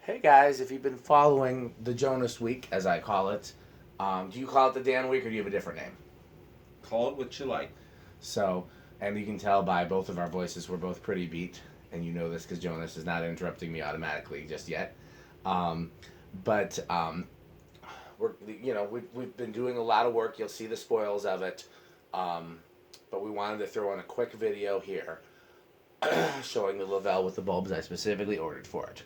Hey guys, if you've been following the Jonas Week, as I call it, do you call it the Dan Week or do you have a different name? Call it what you like. So, and you can tell by both of our voices, we're both pretty beat, and you know this because Jonas is not interrupting me automatically just yet. Um, but we're we've been doing a lot of work. You'll see the spoils of it, um, but we wanted to throw in a quick video here showing the LeVelle with the bulbs I specifically ordered for it.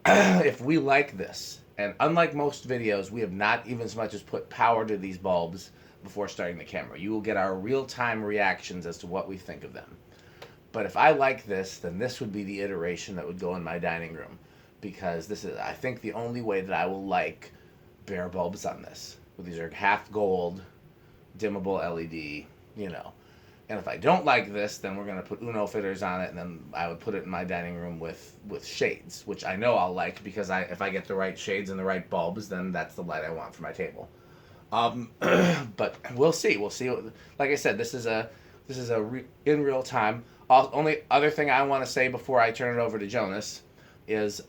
If we like this, and unlike most videos, we have not even as much as put power to these bulbs before starting the camera. You will get our real-time reactions as to what we think of them. But if I like this, then this would be the iteration that would go in my dining room, because this is, I think, the only way that I will like bare bulbs on this. These are half gold, dimmable LED, you know. And if I don't like this, then we're gonna put Uno fitters on it, and then I would put it in my dining room with shades, which I know I'll like because if I get the right shades and the right bulbs, then that's the light I want for my table. But we'll see. We'll see. Like I said, this is in real time. Only other thing I want to say before I turn it over to Jonas is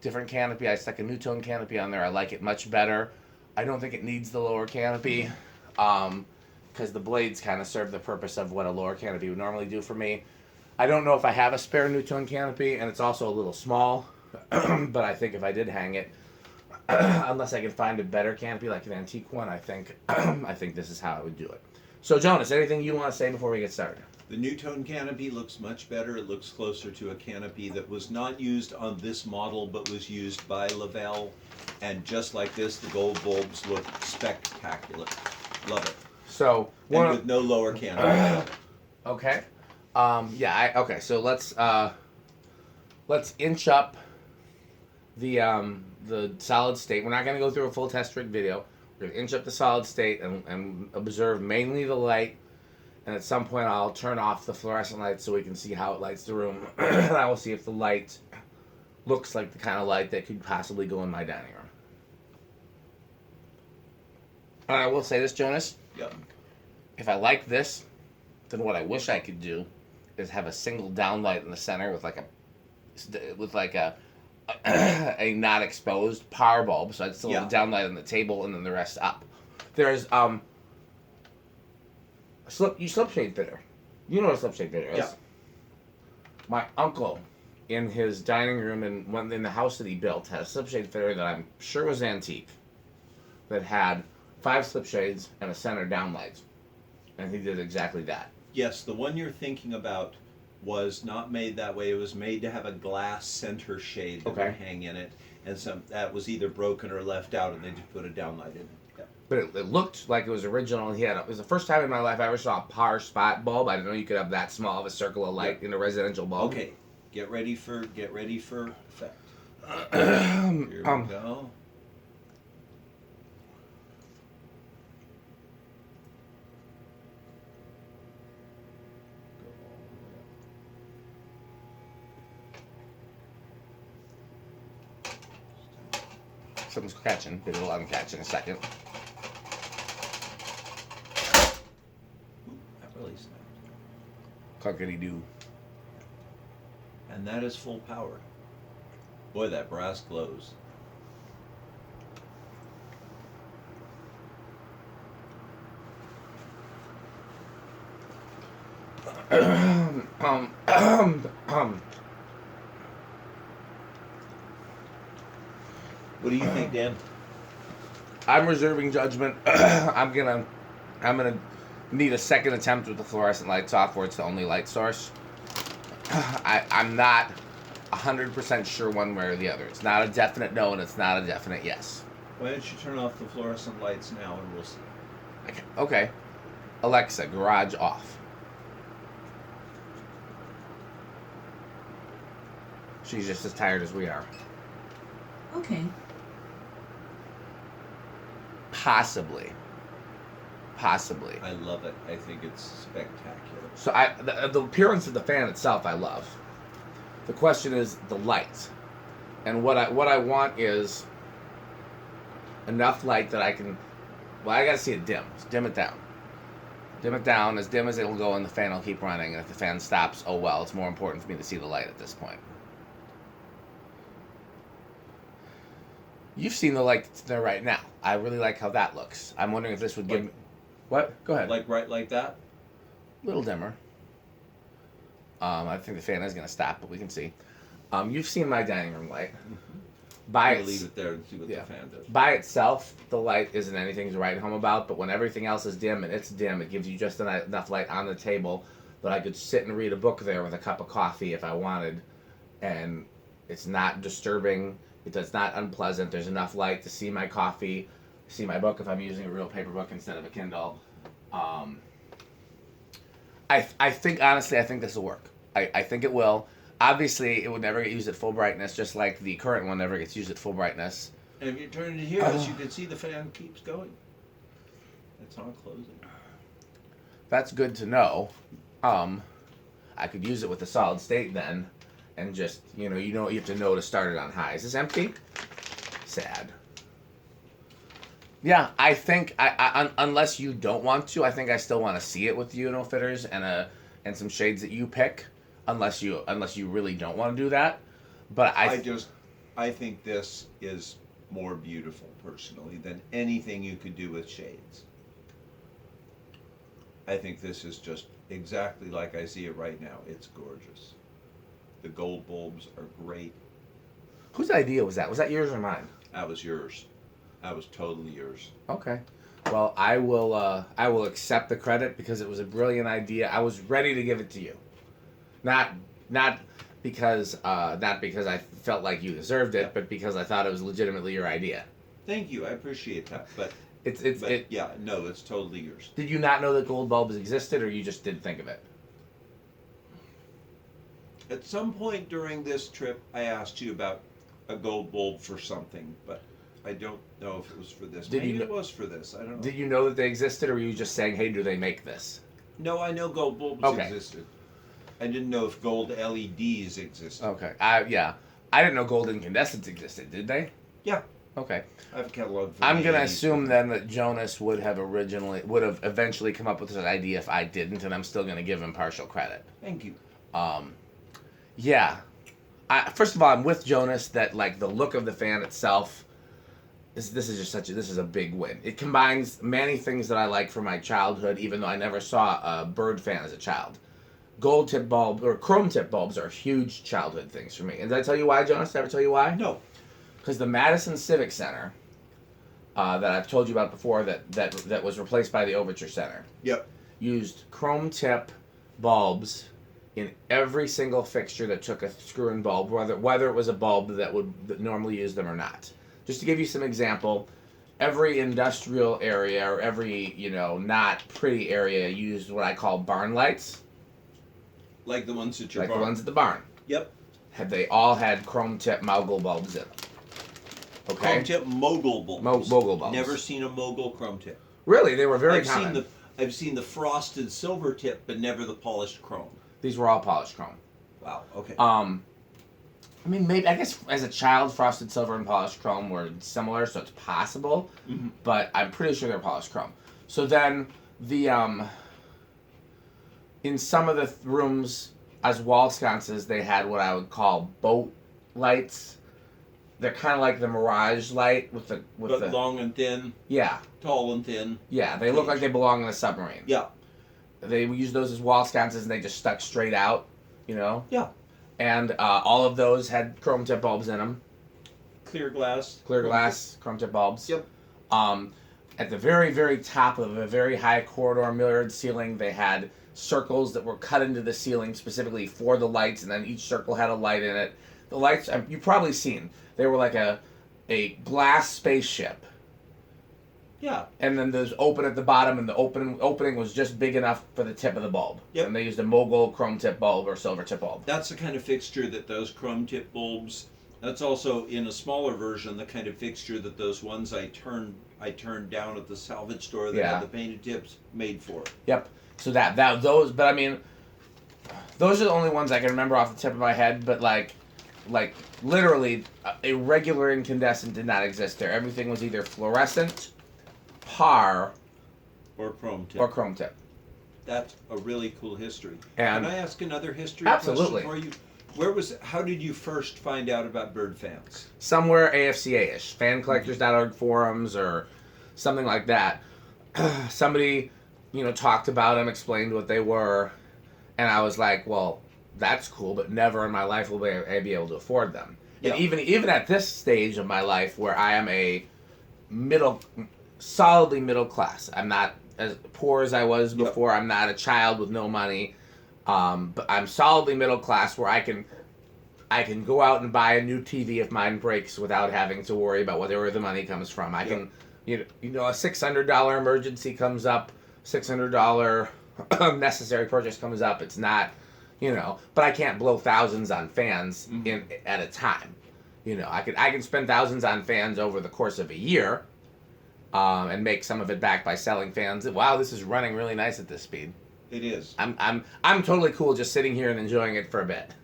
different canopy. I stuck a new tone canopy on there. I like it much better. I don't think it needs the lower canopy. Because the blades kind of serve the purpose of what a lower canopy would normally do for me. I don't know if I have a spare Newton canopy, and it's also a little small, but I think if I did hang it, unless I can find a better canopy, like an antique one, I think this is how I would do it. So Jonas, anything you want to say before we get started? The Newton canopy looks much better. It looks closer to a canopy that was not used on this model, but was used by LeVelle. And just like this, the gold bulbs look spectacular. Love it. So and with no lower canopy. Okay. Okay. So let's inch up the solid state. We're not going to go through a full test rig video. We're going to inch up the solid state and observe mainly the light. And at some point, I'll turn off the fluorescent light so we can see how it lights the room. And I will see if the light looks like the kind of light that could possibly go in my dining room. And I will say this, Jonas. Yep. If I like this, then what I wish I could do is have a single downlight in the center with like a a not exposed power bulb, so I'd still have the downlight on the table and then the rest up. There's slipshade fitter. You know what a slipshade fitter is? Yeah. My uncle, in his dining room in the house that he built, had a slipshade fitter that I'm sure was antique, that had 5 slipshades and a center downlight, and he did exactly that. Yes, the one you're thinking about was not made that way. It was made to have a glass center shade that would hang in it, and that was either broken or left out, and they just put a downlight in it. Yeah. But it looked like it was original. It was the first time in my life I ever saw a par spot bulb. I didn't know you could have that small of a circle of light in a residential bulb. Okay, get ready for effect. Here we go. Something's catching. Maybe we'll let him catch in a second. That really snapped. Clunkety-doo. And that is full power. Boy, that brass glows. What do you think, Dan? I'm reserving judgment. I'm gonna need a second attempt with the fluorescent lights off, where it's the only light source. I'm not 100% sure one way or the other. It's not a definite no, and it's not a definite yes. Why don't you turn off the fluorescent lights now, and we'll see. Okay. Alexa, garage off. She's just as tired as we are. Okay. Possibly. I love it. I think it's spectacular. So the appearance of the fan itself I love. The question is the light. And what I want is enough light that I can, well, I gotta see it dim. Dim it down. Dim it down as dim as it will go, and the fan will keep running. And if the fan stops, oh well, it's more important for me to see the light at this point. You've seen the light that's there right now. I really like how that looks. I'm wondering if this would give me... What? Go ahead. Like right like that? A little dimmer. I think the fan is going to stop, but we can see. You've seen my dining room light. By I'll leave it there and see what yeah. the fan does. By itself, the light isn't anything to write home about, but when everything else is dim and it's dim, it gives you just enough light on the table that I could sit and read a book there with a cup of coffee if I wanted, and it's not disturbing. It's not unpleasant. There's enough light to see my coffee, see my book if I'm using a real paper book instead of a Kindle. I think, honestly, I think this will work. I think it will. Obviously, it would never get used at full brightness, just like the current one never gets used at full brightness. And if you turn it here, as you can see, the fan keeps going. It's on closing. That's good to know. I could use it with a solid state then, and just, you have to know to start it on high. Is this empty? Sad. Yeah, I think, unless you don't want to, I think I still want to see it with the fitters and some shades that you pick, unless you really don't want to do that. But I think this is more beautiful, personally, than anything you could do with shades. I think this is just exactly like I see it right now. It's gorgeous. The gold bulbs are great. Whose idea was that? Was that yours or mine? That was yours. That was totally yours. Okay. Well, I will accept the credit because it was a brilliant idea. I was ready to give it to you. Not because I felt like you deserved it, but because I thought it was legitimately your idea. Thank you. I appreciate that. But it's totally yours. Did you not know that gold bulbs existed, or you just didn't think of it? At some point during this trip, I asked you about a gold bulb for something, but I don't know if it was for this. Maybe it was for this. I don't know. Did you know that they existed, or were you just saying, hey, do they make this? No, I know gold bulbs existed. I didn't know if gold LEDs existed. Okay. I didn't know gold incandescents existed. Did they? Yeah. Okay. I have a catalog for I'm going to assume then that Jonas would have eventually come up with this idea if I didn't, and I'm still going to give him partial credit. Thank you. Yeah. First of all, I'm with Jonas that, like, the look of the fan itself, this is a big win. It combines many things that I like from my childhood, even though I never saw a bird fan as a child. Gold tip bulb or chrome tip bulbs are huge childhood things for me. And did I tell you why, Jonas? Did I ever tell you why? No. Because the Madison Civic Center, that I've told you about before, that was replaced by the Overture Center. Yep. Used chrome tip bulbs in every single fixture that took a screw-in bulb, whether it was a bulb that normally use them or not. Just to give you some example, every industrial area or every not pretty area used what I call barn lights. Like the ones at your barn. barn. The ones at the barn. Yep. They all had chrome tip mogul bulbs in them. Okay. Chrome tip mogul bulbs. Mogul bulbs. Never seen a mogul chrome tip. Really, they were very common. I've seen the frosted silver tip, but never the polished chrome. These were all polished chrome. Wow. Okay. I mean, maybe I guess as a child, frosted silver and polished chrome were similar, so it's possible. Mm-hmm. But I'm pretty sure they're polished chrome. So then in some of the rooms as wall sconces, they had what I would call boat lights. They're kind of like the Mirage light with the long and thin. Yeah. Tall and thin. Yeah, they look like they belong in a submarine. Yeah. They use those as wall sconces, and they just stuck straight out. Yeah. And all of those had chrome tip bulbs in them. Clear glass, chrome tip bulbs. Yep. At the very, very top of a very high corridor mirrored ceiling, they had circles that were cut into the ceiling specifically for the lights, and then each circle had a light in it. The lights, you've probably seen, they were like a glass spaceship. Yeah. And then there's open at the bottom, and the opening was just big enough for the tip of the bulb. Yep. And they used a mogul chrome tip bulb or silver tip bulb. That's the kind of fixture that those chrome tip bulbs. That's also in a smaller version the kind of fixture that those ones I turned down at the salvage store that had the painted tips made for. Yep. So those, but I mean, those are the only ones I can remember off the tip of my head. But like literally, a regular incandescent did not exist there. Everything was either fluorescent, par, or chrome tip. That's a really cool history. And can I ask another history absolutely. question for you? How did you first find out about bird fans? Somewhere AFCA-ish, fancollectors.org forums or something like that. Somebody, talked about them, explained what they were, and I was like, well, that's cool, but never in my life will I be able to afford them. Yeah. And even at this stage of my life, where I am a solidly middle class, I'm not as poor as I was before. Yep. I'm not a child with no money, but I'm solidly middle class, where I can go out and buy a new TV if mine breaks without having to worry about where the money comes from. I can, a $600 emergency comes up, $600 necessary purchase comes up. It's not, but I can't blow thousands on fans at a time. I can spend thousands on fans over the course of a year, and make some of it back by selling fans. Wow, this is running really nice at this speed. It is. I'm totally cool just sitting here and enjoying it for a bit,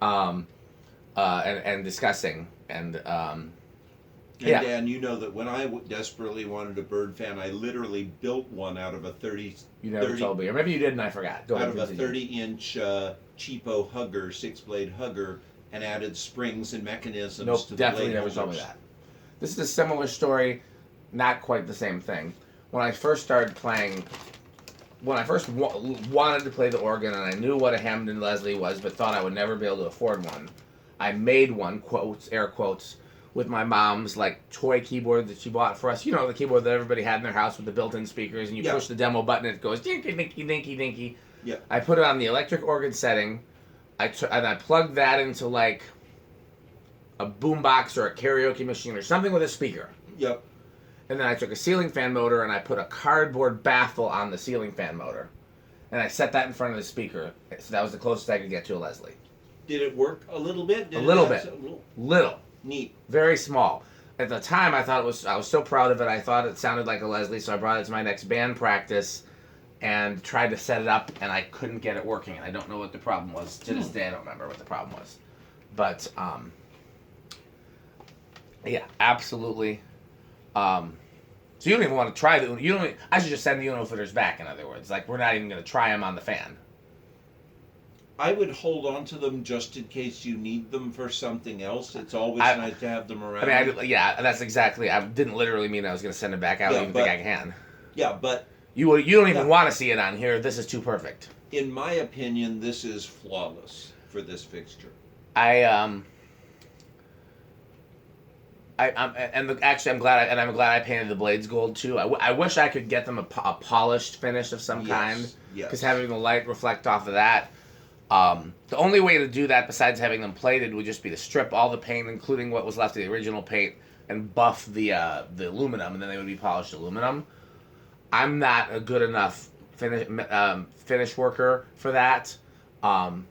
and discussing and. Dan, you know that when I desperately wanted a bird fan, I literally built one out of a 30. You never told me, or maybe you did and I forgot. Go ahead. Out of a 30-inch cheapo hugger, 6-blade hugger, and added springs and mechanisms to the blade. Definitely never told me that. This is a similar story, not quite the same thing. When I first started playing, when I first wanted to play the organ, and I knew what a Hammond and Leslie was, but thought I would never be able to afford one, I made one, quotes, air quotes, with my mom's toy keyboard that she bought for us. The keyboard that everybody had in their house with the built-in speakers, and you push the demo button and it goes dinky dinky dinky dinky. Yeah. I put it on the electric organ setting. And I plugged that into a boombox or a karaoke machine or something with a speaker. Yep. And then I took a ceiling fan motor and I put a cardboard baffle on the ceiling fan motor, and I set that in front of the speaker. So that was the closest I could get to a Leslie. Did it work a little bit? Little. Neat. Very small. At the time, I was so proud of it. I thought it sounded like a Leslie, so I brought it to my next band practice and tried to set it up, and I couldn't get it working. And I don't know what the problem was. To this day, I don't remember what the problem was. But, yeah, absolutely. So you don't even want to try I should just send the Uno fitters back, in other words. We're not even going to try them on the fan. I would hold on to them just in case you need them for something else. It's always nice to have them around. That's exactly. I didn't literally mean I was going to send it back. I don't even think I can. Yeah, but you don't even want to see it on here. This is too perfect. In my opinion, this is flawless for this fixture. I'm glad I painted the blades gold too. I wish I could get them a polished finish of some kind. Yes. Because having the light reflect off of that. The only way to do that, besides having them plated, would just be to strip all the paint, including what was left of the original paint, and buff the aluminum, and then they would be polished aluminum. I'm not a good enough finish worker for that. And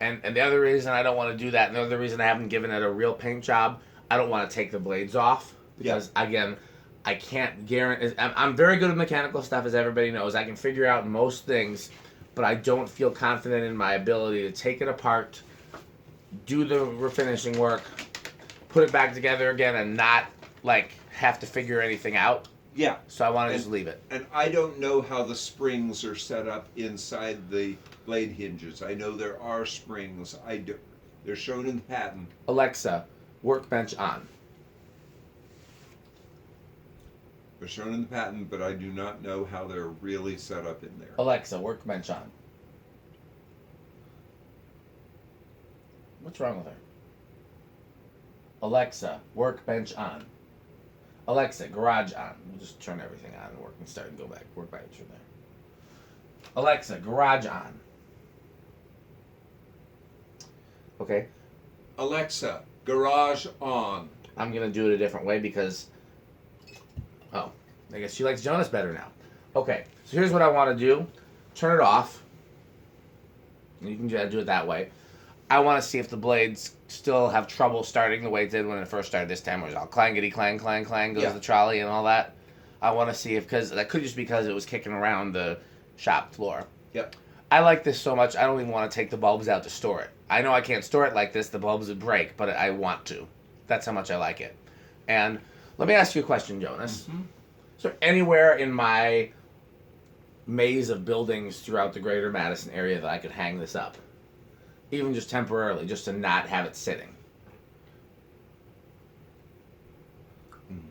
the other reason I don't want to do that, and the other reason I haven't given it a real paint job, I don't want to take the blades off. Because, again, I can't guarantee... I'm very good at mechanical stuff, as everybody knows. I can figure out most things, but I don't feel confident in my ability to take it apart, do the refinishing work, put it back together again, and not, have to figure anything out. Yeah. So I want to just leave it. And I don't know how the springs are set up inside the blade hinges. I know there are springs. They're shown in the patent. Alexa, workbench on. They're shown in the patent, but I do not know how they're really set up in there. Alexa, workbench on. What's wrong with her? Alexa, workbench on. Alexa, garage on. We'll just turn everything on and work and start and go back. Work back from there. Alexa, garage on. Okay. Alexa, garage on. I'm going to do it a different way because... Oh, I guess she likes Jonas better now. Okay, so here's what I want to do. Turn it off. You can do it that way. I want to see if the blades still have trouble starting the way it did when it first started this time, where it's all clangety clang, clang, clang, goes the trolley and all that. I want to see if, because that could just be because it was kicking around the shop floor. Yep. I like this so much, I don't even want to take the bulbs out to store it. I know I can't store it like this, the bulbs would break, but I want to. That's how much I like it. And let me ask you a question, Jonas. Mm-hmm. Is there anywhere in my maze of buildings throughout the greater Madison area that I could hang this up? even just temporarily, just to not have it sitting.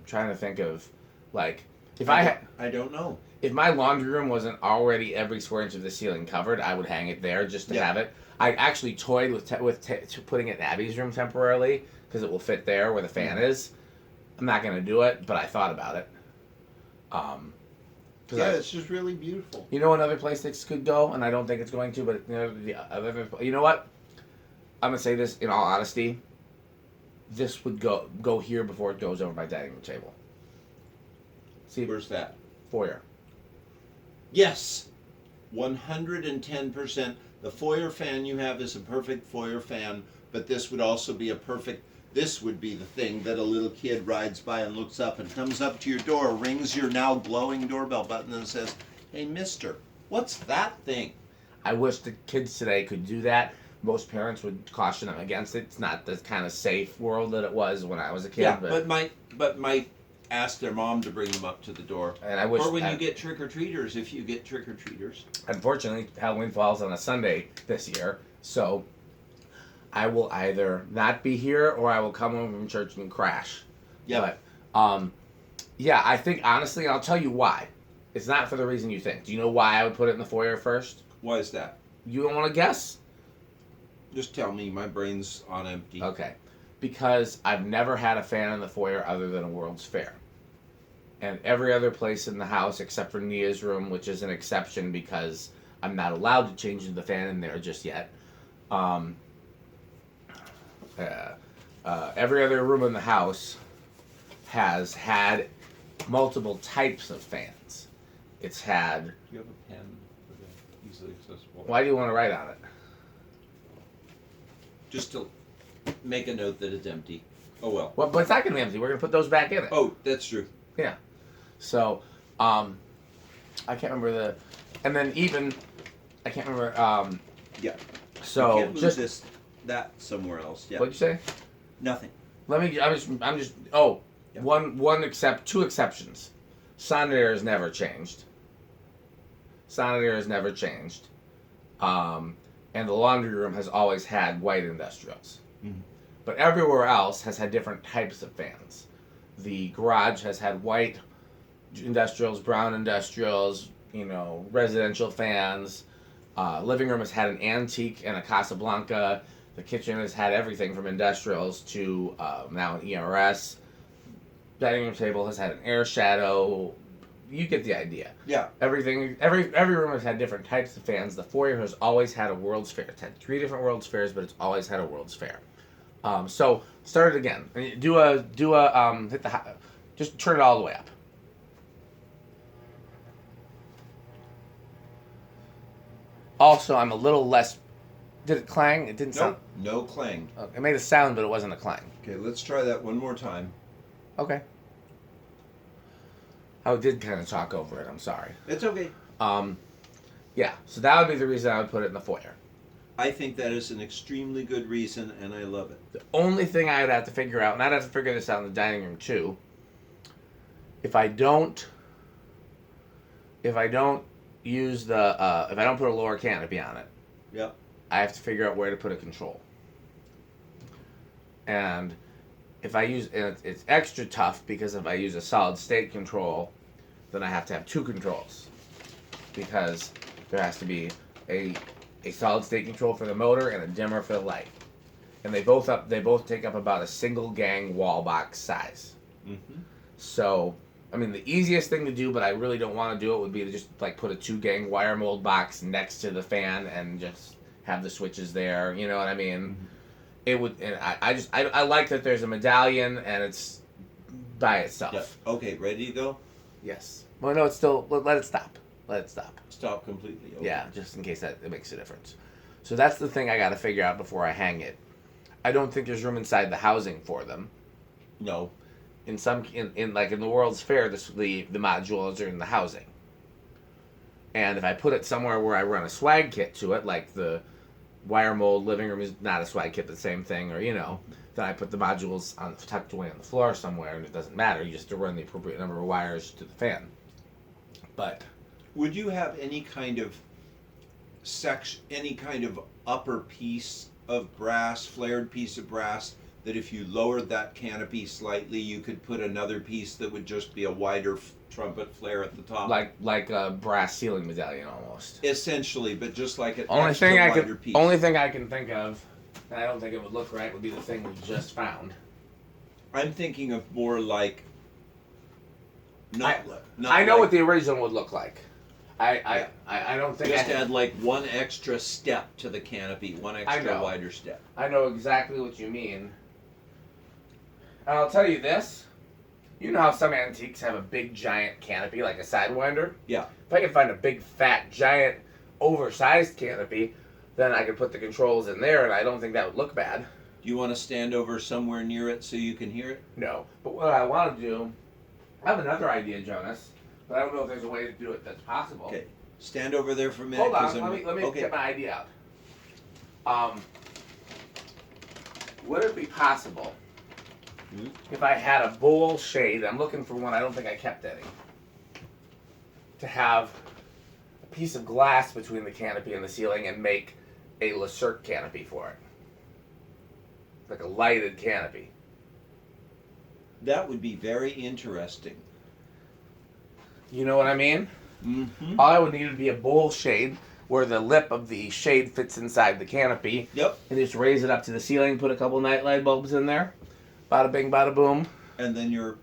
Trying to think of, like, if I don't know. if my laundry room wasn't already every square inch of the ceiling covered, I would hang it there just to have it. I actually toyed with putting it in Abby's room temporarily because it will fit there where the fan is. I'm not gonna do it, but I thought about it. It's just really beautiful. You know another place this could go, and I don't think it's going to, but you know what? I'm gonna say this in all honesty. This would go here before it goes over my dining room table. See, Where's that? foyer. Yes, 110%. The foyer fan you have is a perfect foyer fan, but this would also be this would be the thing that a little kid rides by and looks up and comes up to your door, rings your now glowing doorbell button and says, "Hey, mister, what's that thing?" I wish the kids today could do that. Most parents would caution them against it. It's not the kind of safe world that it was when I was a kid. Yeah, but might ask their mom to bring them up to the door. And I wish, or when you get trick-or-treaters, if you get trick-or-treaters. Unfortunately, Halloween falls on a Sunday this year, so I will either not be here or I will come home from church and crash. Yeah. But, yeah, I think, honestly, I'll tell you why. It's not for the reason you think. Do you know why I would put it in the foyer first? Why is that? You don't want to guess? Just tell me, my brain's on empty. Okay. Because I've never had a fan in the foyer other than a World's Fair. And every other place in the house, except for Nia's room, which is an exception because I'm not allowed to change the fan in there just yet. Every other room in the house has had multiple types of fans. It's had... Do you have a pen for that? Easily accessible. Why do you want to write on it? Just to make a note that it's empty. Oh well. Well, but it's not going to be empty. We're going to put those back in it. Oh, that's true. Yeah. So, I can't remember the... And then even... I can't remember... Yeah. So, you can't move that somewhere else. Yeah. What'd you say? Nothing. I'm just... Oh, Yeah. two exceptions. Sonnet air has never changed. And the laundry room has always had white industrials. Mm-hmm. But everywhere else has had different types of fans. The garage has had white industrials, brown industrials, residential fans. Living room has had an antique and a Casablanca. The kitchen has had everything from industrials to now an ERS. Dining room table has had an air shadow. You get the idea. Yeah. Every room has had different types of fans. The foyer has always had a World's Fair. It's had 3 different World's Fairs, but it's always had a World's Fair. So start it again. Hit the just turn it all the way up. Also, I'm a little less. Did it clang? It didn't sound. No clang. It made a sound, but it wasn't a clang. Okay, let's try that one more time. Okay. I did kind of talk over it. I'm sorry. It's okay. Yeah. So that would be the reason I would put it in the foyer. I think that is an extremely good reason, and I love it. The only thing I would have to figure out, and I'd have to figure this out in the dining room too. If I don't use if I don't put a lower canopy on it, Yep. I have to figure out where to put a control. And if I use, and it's extra tough because if I use a solid state control, then I have to have 2 controls because there has to be a solid state control for the motor and a dimmer for the light, and they both take up about a single gang wall box size. Mm-hmm. So, I mean, the easiest thing to do, but I really don't want to do it, would be to just like put a 2-gang wire mold box next to the fan and just have the switches there. You know what I mean? Mm-hmm. It would, and I like that there's a medallion and it's by itself. Yep. Okay, ready to go? Yes. Well, no, it's still. Let it stop. Let it stop. Stop completely. Okay. Yeah, just in case it makes a difference. So that's the thing I got to figure out before I hang it. I don't think there's room inside the housing for them. No. In the World's Fair, the modules are in the housing. And if I put it somewhere where I run a swag kit to it, like the wire mold living room is not a swag kit, but the same thing, or then I put the modules tucked away on the floor somewhere, and it doesn't matter. You just have to run the appropriate number of wires to the fan. But would you have any kind of upper piece of brass, flared piece of brass, that if you lowered that canopy slightly, you could put another piece that would just be a wider trumpet flare at the top. Like a brass ceiling medallion almost. Essentially, but just like an Only extra thing I wider can piece. only thing I can think of, and I don't think it would look right, would be the thing we just found. I'm thinking of more like. I know what the original would look like. I don't think Just I add like one extra step to the canopy, one extra know. wider step. I know exactly what you mean. And I'll tell you this. You know how some antiques have a big giant canopy like a Sidewinder? Yeah. If I can find a big fat giant oversized canopy, then I could put the controls in there and I don't think that would look bad. Do you want to stand over somewhere near it so you can hear it? No. But what I want to do, I have another idea, Jonas, but I don't know if there's a way to do it that's possible. Okay. Stand over there for a minute. Hold on, 'cause let me okay. get my idea out. Would it be possible if I had a bowl shade, I'm looking for one, I don't think I kept any, to have a piece of glass between the canopy and the ceiling and make a LeCirque canopy for it? Like a lighted canopy. That would be very interesting. You know what I mean? Mm-hmm. All I would need would be a bowl shade where the lip of the shade fits inside the canopy. Yep. And just raise it up to the ceiling, put a couple night light bulbs in there. Bada bing, bada boom. And then your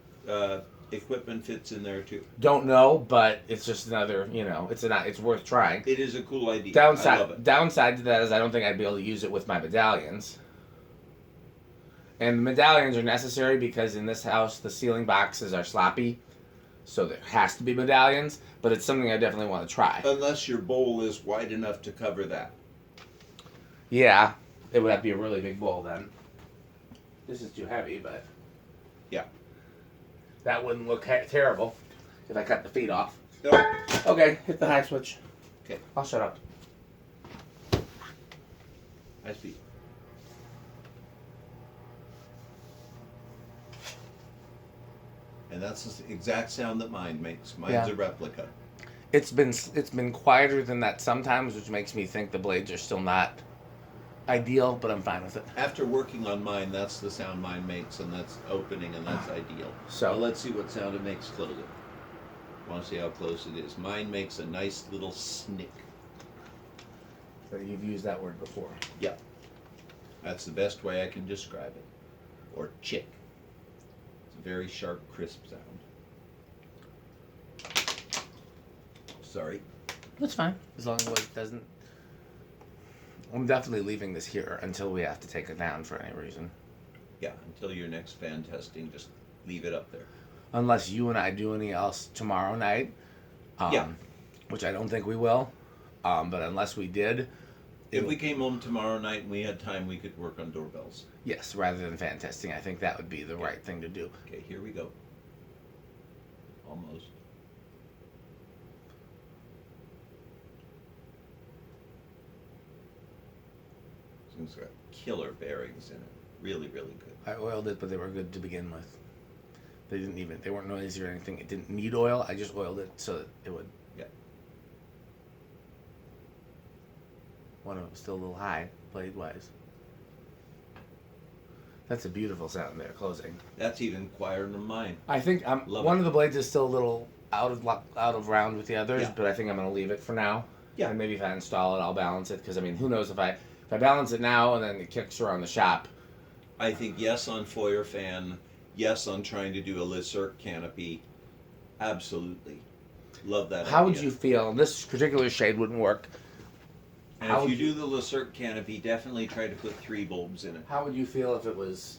equipment fits in there too. Don't know, but it's just another, it's worth trying. It is a cool idea. I love it. Downside to that is I don't think I'd be able to use it with my medallions. And the medallions are necessary because in this house the ceiling boxes are sloppy. So there has to be medallions, but it's something I definitely want to try. Unless your bowl is wide enough to cover that. Yeah, it would have to be a really big bowl then. This is too heavy, but Yeah. that wouldn't look terrible if I cut the feet off. Nope. Okay, hit the high switch. Okay. I'll shut up. I speak. And that's the exact sound that mine makes. Mine's Yeah. a replica. It's been quieter than that sometimes, which makes me think the blades are still not ideal, but I'm fine with it. After working on mine, that's the sound mine makes, and that's opening, and that's ideal. So- Now let's see what sound it makes closing. Want to see how close it is? Mine makes a nice little snick. So you've used that word before. Yeah. That's the best way I can describe it. Or chick. It's a very sharp, crisp sound. Sorry. That's fine, as long as it doesn't. I'm definitely leaving this here until we have to take it down for any reason. Yeah, until your next fan testing, just leave it up there. Unless you and I do anything else tomorrow night. Yeah. Which I don't think we will. But unless we did. If we came home tomorrow night and we had time, we could work on doorbells. Yes, rather than fan testing, I think that would be the right thing to do. Okay, here we go. Almost. It's got killer bearings in it. Really, really good. I oiled it, but they were good to begin with. They weren't noisy or anything. It didn't need oil. I just oiled it so that it would. Yeah. One of them was still a little high, blade wise. That's a beautiful sound there, closing. That's even quieter than mine. I think Love one it. of the blades is still a little out of round with the others, Yeah. but I think I'm gonna leave it for now. Yeah. And maybe if I install it, I'll balance it because I mean, who knows if I balance it now and then it kicks around the shop. I think yes on foyer fan, yes on trying to do a LeCirque canopy. Absolutely. Love that How would idea. you feel? This particular shade wouldn't work. And how if you would do the LeCirque canopy, definitely try to put 3 bulbs in it. How would you feel if it was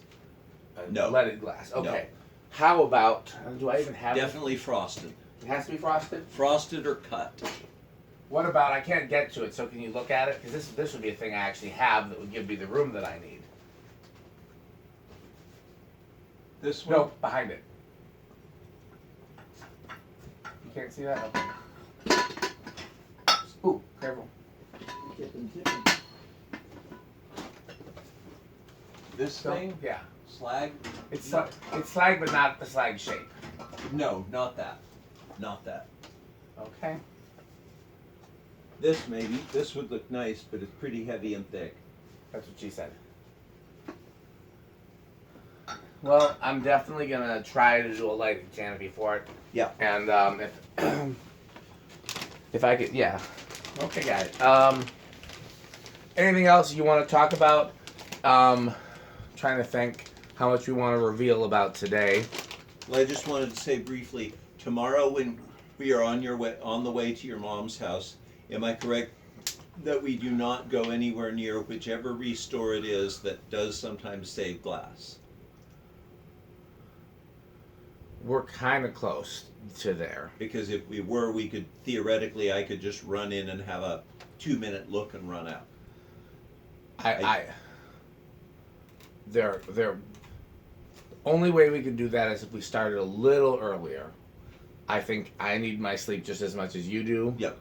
a No. leaded glass? Okay. No. How about? Do I even have? Definitely frosted. It has to be frosted. Frosted or cut. What about? I can't get to it, so can you look at it? Because this would be a thing I actually have that would give me the room that I need. This one? No, behind it. You can't see that? Okay. Ooh, careful. This So, thing? yeah. Slag? It's slag, but not the slag shape. No, not that. Not that. Okay. This maybe. This would look nice, but it's pretty heavy and thick. That's what she said. Well, I'm definitely gonna try to do a lighting canopy for it. Yeah. And if I could, yeah. Okay, got it. Anything else you want to talk about? Trying to think how much we want to reveal about today. Well, I just wanted to say briefly, tomorrow when we are on the way to your mom's house, am I correct that we do not go anywhere near whichever restore it is that does sometimes save glass? We're kind of close to there. Because if we were, we could theoretically, I could just run in and have a 2-minute look and run out. They're only way we could do that is if we started a little earlier. I think I need my sleep just as much as you do. Yep.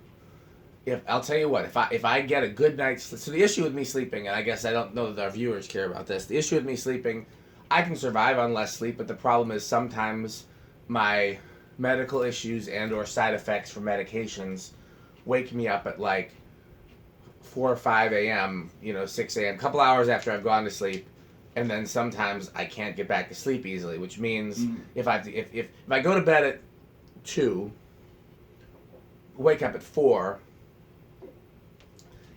If I'll tell you what, if I get a good night's sleep, so the issue with me sleeping, and I guess I don't know that our viewers care about this. The issue with me sleeping, I can survive on less sleep, but the problem is sometimes my medical issues and or side effects from medications wake me up at like 4 or 5 a.m., 6 a.m., a couple hours after I've gone to sleep, and then sometimes I can't get back to sleep easily, which means if I go to bed at 2, wake up at 4,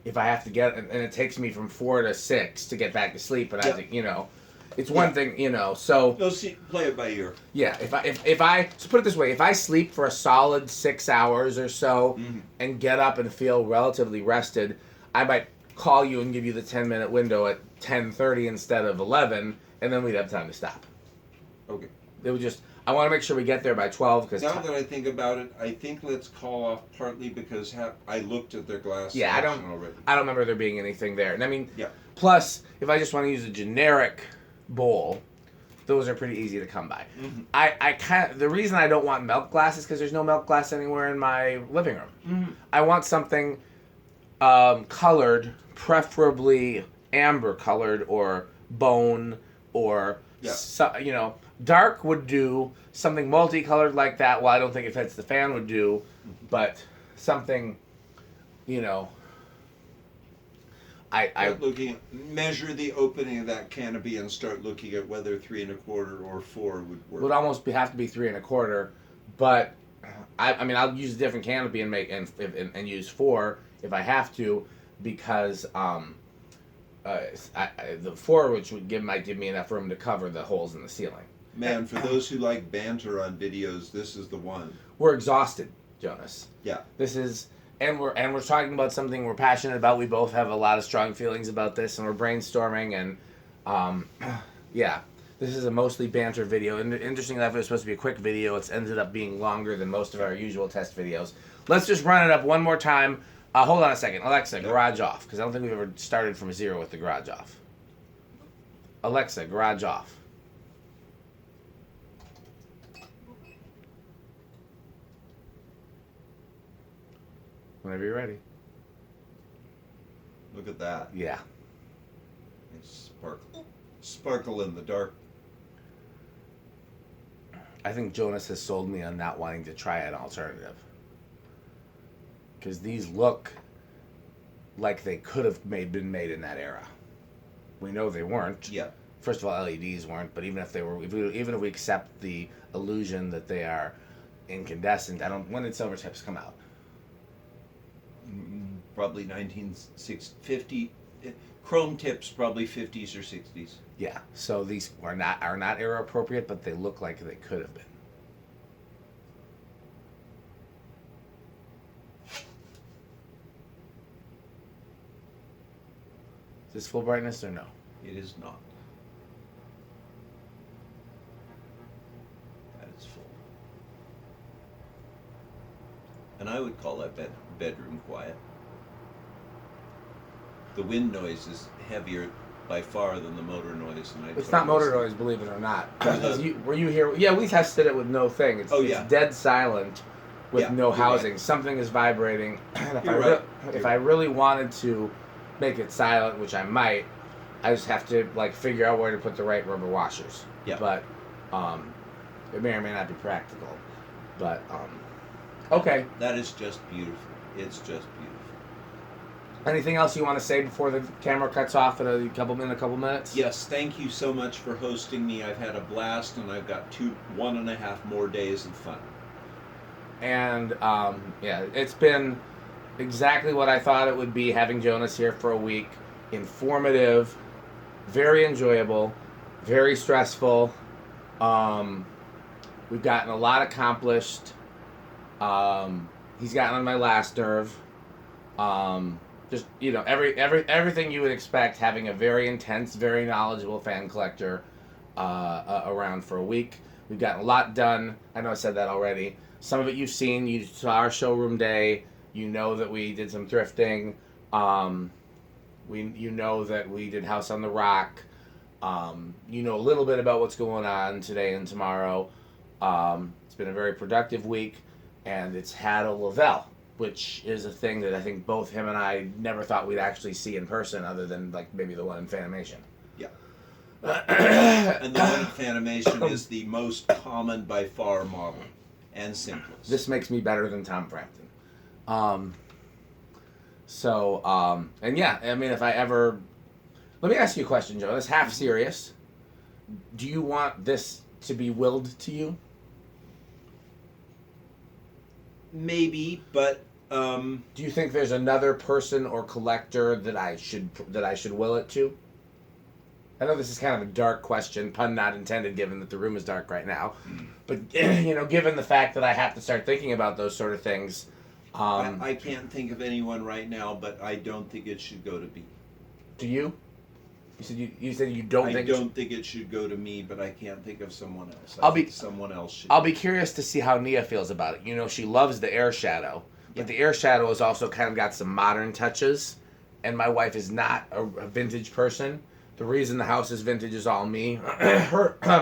if I have to get, and it takes me from 4 to 6 to get back to sleep, and I have to, it's one thing, so. No, see, play it by ear. Yeah, if I so put it this way, if I sleep for a solid 6 hours or so and get up and feel relatively rested, I might call you and give you the 10-minute window at 10:30 instead of 11, and then we'd have time to stop. Okay. It would just, I want to make sure we get there by 12 because. Now that I think about it, I think let's call off partly because I looked at their glass selection already. I don't remember there being anything there, and I mean, yeah. Plus, if I just want to use a generic bowl, those are pretty easy to come by. The reason I don't want milk glass is because there's no milk glass anywhere in my living room. I want something colored, preferably amber colored or bone or dark would do. Something multicolored like that. Well, I don't think it fits the fan would do, but something, measure the opening of that canopy and start looking at whether 3 1/4 or 4 would work. Would almost have to be 3 1/4, but I mean I'll use a different canopy and use 4 if I have to, because the 4 which might give me enough room to cover the holes in the ceiling. Man, for those who like banter on videos, this is the one. We're exhausted, Jonas. Yeah. This is. And we're talking about something we're passionate about. We both have a lot of strong feelings about this, and we're brainstorming. And this is a mostly banter video. And interesting enough, it was supposed to be a quick video. It's ended up being longer than most of our usual test videos. Let's just run it up one more time. Hold on a second, Alexa, garage off, because I don't think we've ever started from 0 with the garage off. Alexa, garage off. Whenever you're ready. Look at that. Yeah. It's sparkle in the dark. I think Jonas has sold me on not wanting to try an alternative. Because these look like they could have been made in that era. We know they weren't. Yeah. First of all, LEDs weren't, but even if they were, even if we accept the illusion that they are incandescent, when did silver tips come out? Probably 1950. Chrome tips probably 50s or 60s. Yeah. So these are not era appropriate, but they look like they could have been. Is this full brightness or no? It is not. That is full. And I would call that bedroom quiet. The wind noise is heavier by far than the motor noise. And it's not motor noise, believe it or not. Were you here? Yeah, we tested it with no thing. It's dead silent with no housing. Right. Something is vibrating. If I really wanted to make it silent, which I might, I just have to figure out where to put the right rubber washers. Yeah. But it may or may not be practical. But okay. That is just beautiful. It's just beautiful. Anything else you want to say before the camera cuts off in a couple minutes? Yes, thank you so much for hosting me. I've had a blast, and I've got 1.5 more days of fun. And yeah, it's been exactly what I thought it would be having Jonas here for a week. Informative, very enjoyable, very stressful. We've gotten a lot accomplished. He's gotten on my last nerve. Just, you know, everything you would expect, having a very intense, very knowledgeable fan collector around for a week. We've gotten a lot done. I know I said that already. Some of it you've seen. You saw our showroom day. You know that we did some thrifting. You know that we did House on the Rock. You know a little bit about what's going on today and tomorrow. It's been a very productive week, and it's had a LeVelle, which is a thing that I think both him and I never thought we'd actually see in person, other than like maybe the one in Fanimation. Yeah. And the one in Fanimation is the most common by far model and simplest. This makes me better than Tom Frampton. And yeah, I mean, if I ever... Let me ask you a question, Joe. That's half serious. Do you want this to be willed to you? Maybe, but do you think there's another person or collector that I should will it to? I know this is kind of a dark question, pun not intended, given that the room is dark right now. But you know, given the fact that I have to start thinking about those sort of things, I can't think of anyone right now. But I don't think it should go to me. Do you? You said you don't think. I don't think it should go to me, but I can't think of someone else. Someone else should. I'll be curious to see how Nia feels about it. You know, she loves the air shadow, but the air shadow has also kind of got some modern touches. And my wife is not a vintage person. The reason the house is vintage is all me.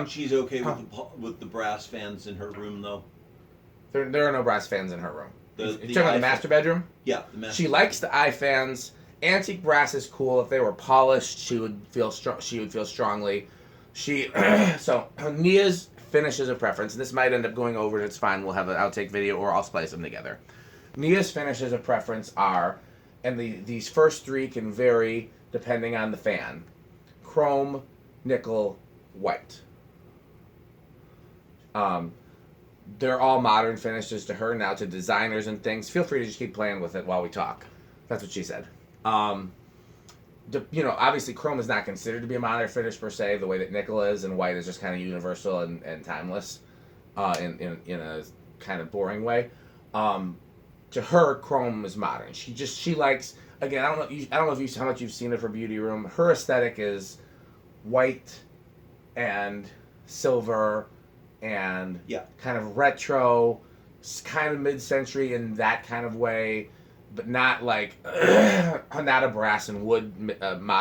She's okay with the brass fans in her room, though. There are no brass fans in her room. You talking about the master bedroom? Yeah, the master. She likes the eye fans. Antique brass is cool. If they were polished, she would feel strongly. So Nia's finish is a preference, and this might end up going over, and it's fine. We'll have an outtake video, or I'll splice them together. Nia's finishes of preference are, and these first three can vary depending on the fan: chrome, nickel, white. They're all modern finishes to her. Now, to designers and things, feel free to just keep playing with it while we talk. That's what she said. You know, obviously chrome is not considered to be a modern finish per se, the way that nickel is, and white is just kind of universal and timeless, in a kind of boring way. To her, chrome is modern. She likes, again, I don't know how much you've seen of her beauty room. Her aesthetic is white and silver and kind of retro, kind of mid-century in that kind of way, but not like not a brass and wood